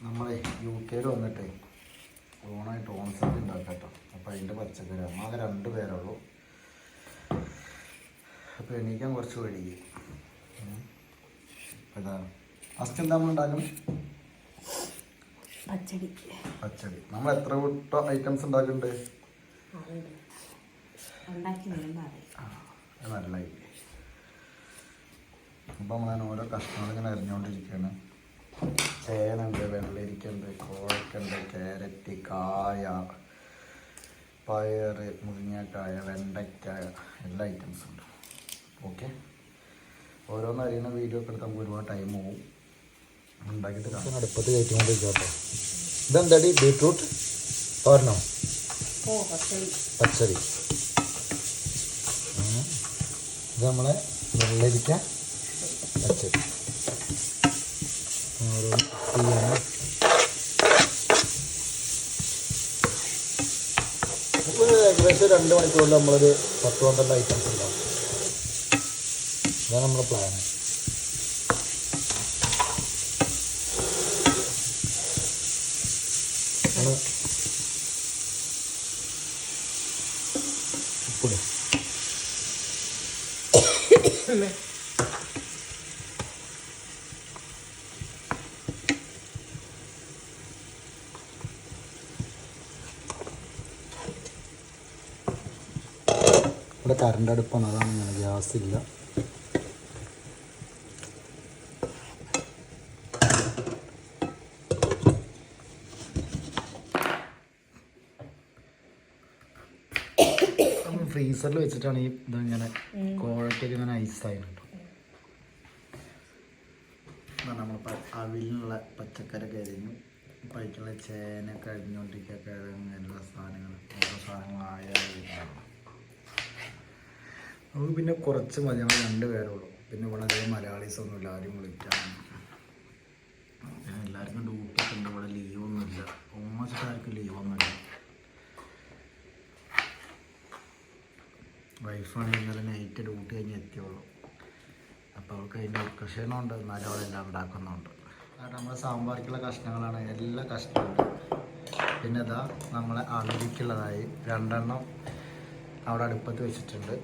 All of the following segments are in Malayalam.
നമ്മളെ UK വന്നിട്ടേ ഓണായിട്ട് ഓണസദ്യ ഉണ്ടാക്കാം കേട്ടോ. അപ്പോൾ അതിൻ്റെ പച്ചക്കറി ആകെ 2 പേരുള്ളൂ. അപ്പോൾ എണീക്കാൻ കുറച്ച് വൈകി. ഇതാ ഫസ്റ്റ് എന്താ നമ്മൾ ഉണ്ടാക്കണം? പച്ചടി. നമ്മൾ എത്ര കൂട്ടം ഐറ്റംസ് ഉണ്ടാക്കുന്നുണ്ട്? നല്ല ഐഡിയ. അപ്പം നമ്മളാണ് ഓരോ കഷ്ണങ്ങൾ ഇങ്ങനെ അരിഞ്ഞുകൊണ്ടിരിക്കുകയാണ്. ചേനുണ്ട്, വെള്ളരിക്കുണ്ട്, കോഴക്കുണ്ട്, ക്യാരറ്റ്, കായ, പയർ, മുരിങ്ങക്കായ, വെണ്ടയ്ക്കായ എല്ലാ ഐറ്റംസും ഉണ്ട്. ഓക്കെ, ഓരോന്ന് അറിയുന്ന വീഡിയോ ഒക്കെ എടുത്ത് നമുക്ക് ഒരുപാട് ടൈം പോകും. ഉണ്ടാക്കിയിട്ട് കാണാം. അടുപ്പത്ത് കയറ്റിക്കൊണ്ടിരിക്കുക കേട്ടോ. ഇതെന്താടി? ബീട്രൂട്ട് തോരനോ? പച്ചടി. ഇത് നമ്മളെ വെള്ളരിക്ക പച്ചടി. ഇപ്പോൾ ഏകദേശം 2 മണിക്കൂറിൽ നമ്മളൊരു 10-12 ഐറ്റംസ് ഉണ്ടാവും. അതാണ് നമ്മുടെ പ്ലാൻ. ഉപ്പിടും. ഇവിടെ കറണ്ട് അടുപ്പാണ്, അതാണ് ഇങ്ങനെ ഗ്യാസ് ഇല്ല. ഫ്രീസറിൽ വെച്ചിട്ടാണ് ഈ ഇതിങ്ങനെ കോഴക്കൊക്കെ ഇങ്ങനെ ഐസായിട്ടുണ്ട്. നമ്മൾ അവിലിനുള്ള പച്ചക്കറിയൊക്കെ അരിഞ്ഞു, പൈക്കുള്ള ചേനയൊക്കെ അരിഞ്ഞുകൊണ്ടിരിക്കുക, കിഴങ്ങ്, എല്ലാ സാധനങ്ങളും ഓരോ സാധനങ്ങളായാലും. നമുക്ക് പിന്നെ കുറച്ച് മതി, നമ്മൾ 2 പേരുള്ളൂ. പിന്നെ ഇവിടെ അധികം മലയാളീസ് ഒന്നുമില്ല, ആരും വിളിക്കാൻ. എല്ലാവർക്കും ഡ്യൂട്ടി ഒക്കെ ഉണ്ട്, ഇവിടെ ലീവൊന്നുമില്ല. ഓൾമോസ്റ്റ് ആർക്കും ലീവൊന്നുമില്ല. വൈഫാണ് ഇന്നലെ നൈറ്റ് ഡ്യൂട്ടി കഴിഞ്ഞ് എത്തിയുള്ളൂ. അപ്പോൾ അവൾക്ക് അതിൻ്റെ ക്ഷീണമുണ്ട്, എന്നാലും അവളെല്ലാം ഉണ്ടാക്കുന്നുണ്ട്. കാരണം നമ്മളെ സാമ്പാറിക്കുള്ള കഷ്ണങ്ങളാണ്, എല്ലാ കഷ്ണമുണ്ട്. പിന്നെ ഇതാ നമ്മളെ അളവിക്കുള്ളതായി 2 എണ്ണം അവിടെ അടുപ്പത്ത് വെച്ചിട്ടുണ്ട്.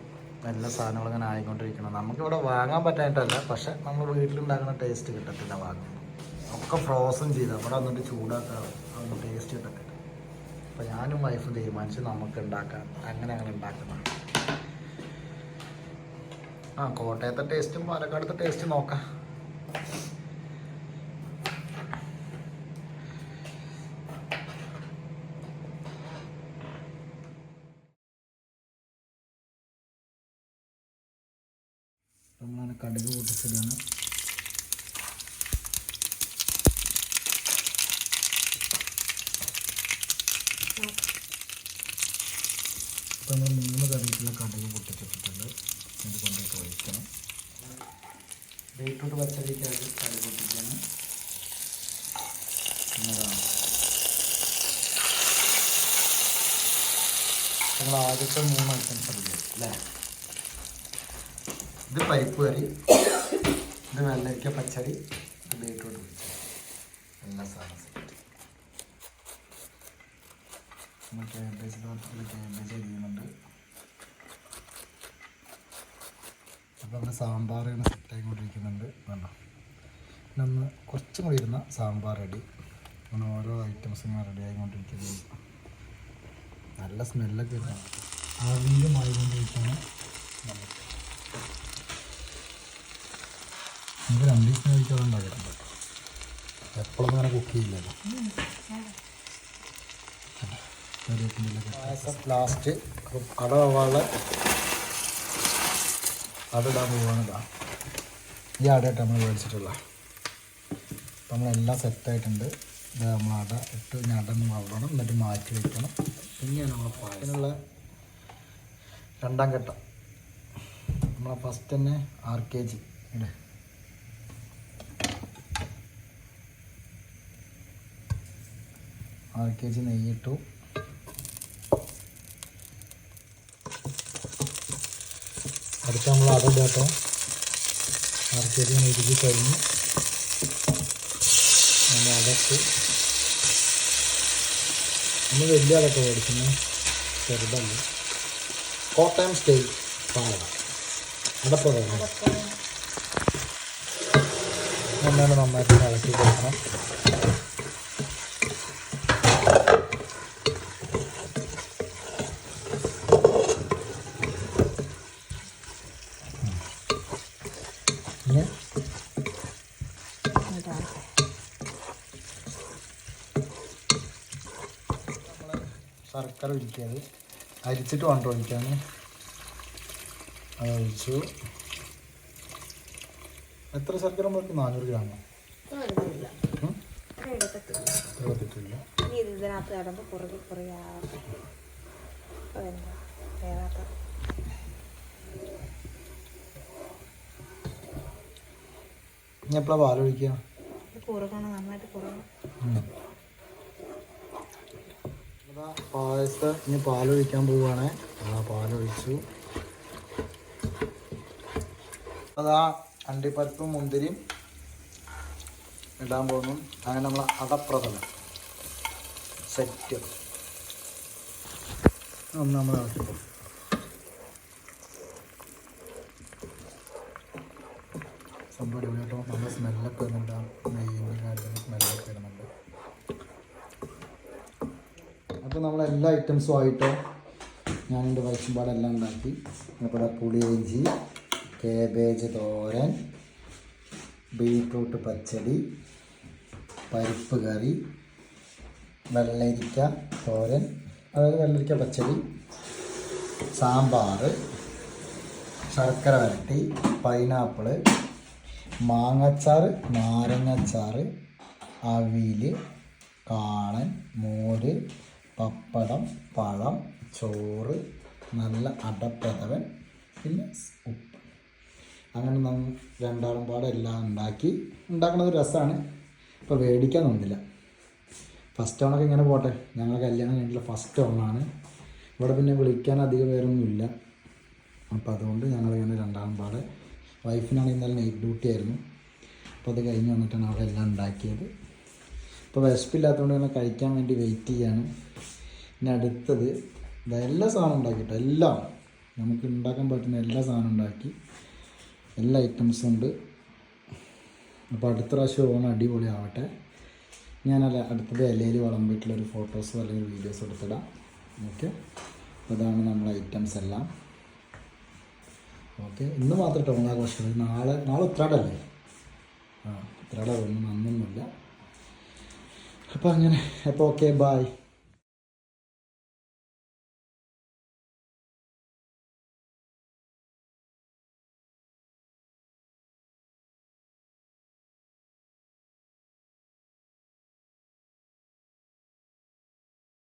എല്ലാ സാധനങ്ങളും ഇങ്ങനെ ആയിക്കൊണ്ടിരിക്കണം. നമുക്കിവിടെ വാങ്ങാൻ പറ്റാനായിട്ടല്ല, പക്ഷെ നമ്മൾ വീട്ടിലുണ്ടാക്കുന്ന ടേസ്റ്റ് കിട്ടത്തില്ല വാങ്ങുമ്പോൾ. ഒക്കെ ഫ്രോസൺ ചെയ്ത് അവിടെ വന്നിട്ട് ചൂടാക്കാൻ അതൊന്നും ടേസ്റ്റ് കിട്ടത്തില്ല. അപ്പോൾ ഞാനും വൈഫും തീരുമാനിച്ച് നമുക്ക് ഉണ്ടാക്കാൻ അങ്ങനെ ഉണ്ടാക്കുന്നതാണ്. കോട്ടയത്തെ ടേസ്റ്റും പാലക്കാടത്തെ ടേസ്റ്റും നോക്കാം. നമ്മളാണ് കടുക് പൊട്ടിച്ചിടുകയാണ്. ഇപ്പം നമ്മൾ 3 കറിക്കുള്ള കടുക് പൊട്ടിച്ചിട്ടുണ്ട്. ഇത് കൊണ്ടിട്ട് ഒഴിക്കണം. ബീട്രൂട്ട് പച്ചടിക്കായിട്ട് കടുക് പൊട്ടിക്കാണ്. എന്നതാണ് നമ്മൾ ആദ്യത്തെ 3 ഐറ്റംസ് അറിയാം അല്ലേ? ഇത് പരിപ്പ് കറി, ഇത് വെള്ളരിക്ക പച്ചടി, ഇത് ബീട്രൂട്ട് പച്ചടി, എല്ലാ സാധനം സെറ്റ്. നമ്മൾ ക്യാബേജ് അരിയുന്നുണ്ട്. അപ്പോൾ നമ്മൾ സാമ്പാർ ഇങ്ങനെ സെറ്റായിക്കൊണ്ടിരിക്കുന്നുണ്ട്. വേണ്ട പിന്നെ ഒന്ന് കുറച്ചും കൂടി ഇരുന്ന സാമ്പാർ റെഡി. അങ്ങനെ ഓരോ ഐറ്റംസും ഇങ്ങനെ റെഡി ആയിക്കൊണ്ടിരിക്കുന്നത്. നല്ല സ്മെല്ലൊക്കെ ഇല്ല, ആവിയിലും ആയിക്കൊണ്ടിരിക്കുകയാണ്. നമുക്ക് 2 ദിവസം കഴിക്കാതെ ഉണ്ടാക്കിയിട്ടുണ്ട്. എപ്പോഴൊന്നും അങ്ങനെ കുക്ക് ചെയ്യില്ലല്ലോ. ലാസ്റ്റ് അടവാളെ അടിടാൻ പോവാണിതാ. ഈ അടയിട്ട് നമ്മൾ മേടിച്ചിട്ടുള്ള. അപ്പം നമ്മളെല്ലാം സെറ്റായിട്ടുണ്ട്. ഇത് നമ്മൾ അട ഇട്ട് അടന്ന് വളരണം, എന്നിട്ട് മാറ്റി വയ്ക്കണം. പിന്നെയാണ് നമ്മൾ പായത്തിനുള്ള 2ാം ഘട്ടം. നമ്മളെ ഫസ്റ്റ് തന്നെ 6 kg ഇല്ലേ, 6 kg നെയ്യിട്ടു. അടുത്ത നമ്മൾ അട കേട്ടോ. 6 kg നെയ്യ് കഴിഞ്ഞ് നമ്മൾ അടച്ച് നമ്മൾ വലിയ അതൊക്കെ മേടിക്കുന്നത് ചെറുതല്ല. കോട്ടയം സ്റ്റൈൽ പാലട അടപ്രഥമൻ. എന്നാലും നന്നായിട്ട് ഇളക്കി കൊടുക്കണം. ശർക്കര ഒഴിക്കാതെ അരിച്ചിട്ട് വേണ്ട ഒഴിക്കാൻ. അത് ഒഴിച്ചു. എത്ര ശർക്കര നമുക്ക്? 400 ഗ്രാമോ? എടുത്തിട്ടില്ല. ഇനി എപ്പോഴാണ് പാലൊഴിക്കുക? പായസം ഇനി പാലൊഴിക്കാൻ പോവുകയാണേ. പാലൊഴിച്ചു. അതാ അണ്ടിപ്പരിപ്പും മുന്തിരിയും ഇടാൻ പോകുന്നു. അങ്ങനെ നമ്മൾ അടപ്രഥമൻ സെറ്റ് ഒന്ന് നമ്മൾ ഇളക്കിപ്പോൾ സംഭവം കേട്ടോ. നല്ല സ്മെല്ലൊക്കെ വരുന്നുണ്ട്. നെയ്യിൻ്റെ കാര്യങ്ങൾ സ്മെല്ലൊക്കെ വരുന്നുണ്ട്. അപ്പോൾ നമ്മളെല്ലാ ഐറ്റംസും ആയിട്ടോ ഞാനെൻ്റെ വൈഷുമ്പാടെല്ലാം ഉണ്ടാക്കി. അപ്പോൾ പുളിയിഞ്ചി, കേബേജ് തോരൻ, ബീട്രൂട്ട് പച്ചടി, പരിപ്പ് കറി, വെള്ളരിക്ക തോരൻ, അതായത് വെള്ളരിക്ക പച്ചടി, സാമ്പാർ, ശർക്കര വരട്ടി, പൈനാപ്പിള്, മാങ്ങച്ചാറ്, നാരങ്ങച്ചാറ്, അവിയൽ, കാളൻ, മോര്, പപ്പടം, പഴം, ചോറ്, നല്ല അടപ്രഥമൻ, പിന്നെ ഉപ്പ്. അങ്ങനെ നമ്മൾ രണ്ടാളും പാടെ എല്ലാം ഉണ്ടാക്കുന്നത് രസമാണ്. ഇപ്പോൾ മേടിക്കാൻ തോന്നില്ല. ഫസ്റ്റ് ഓണൊക്കെ ഇങ്ങനെ പോട്ടെ. ഞങ്ങൾ കല്യാണം കഴിഞ്ഞിട്ടുള്ള ഫസ്റ്റ് ഓണാണ്. ഇവിടെ പിന്നെ വിളിക്കാൻ അധികം പേരൊന്നുമില്ല. അപ്പോൾ അതുകൊണ്ട് ഞങ്ങളിങ്ങനെ രണ്ടാളും പാടെ. വൈഫിനാണെങ്കിൽ ഇന്നലെ നൈറ്റ് ഡ്യൂട്ടി ആയിരുന്നു. അപ്പോൾ അത് കഴിഞ്ഞ് വന്നിട്ടാണ് അവിടെ എല്ലാം ഉണ്ടാക്കിയത്. ഇപ്പോൾ വിശപ്പില്ലാത്തതുകൊണ്ട് തന്നെ കഴിക്കാൻ വേണ്ടി വെയിറ്റ് ചെയ്യാണ്. ഇനി അടുത്തത് എല്ലാ സാധനവും ഉണ്ടാക്കിയിട്ടോ. എല്ലാം നമുക്ക് ഉണ്ടാക്കാൻ പറ്റുന്ന എല്ലാ സാധനവും ഉണ്ടാക്കി. എല്ലാ ഐറ്റംസും ഉണ്ട്. അപ്പോൾ അടുത്ത പ്രാവശ്യം ഓണം അടിപൊളി ആവട്ടെ. ഞാനല്ല അടുത്തത് ഇലയിൽ വിളമ്പിയിട്ടുള്ളൊരു ഫോട്ടോസോ അല്ലെങ്കിൽ വീഡിയോസോ എടുത്തിടാം. ഓക്കെ, അതാണ് നമ്മളെ ഐറ്റംസ് എല്ലാം. ഓക്കെ, ഇന്ന് മാത്രം ഓണാഘോഷം. നാളെ ഉത്രാടല്ലേ? ഉത്രാടം ഒന്നും നന്നൊന്നുമില്ല. അപ്പോൾ അങ്ങനെ. അപ്പോൾ ഓക്കെ, ബായ്.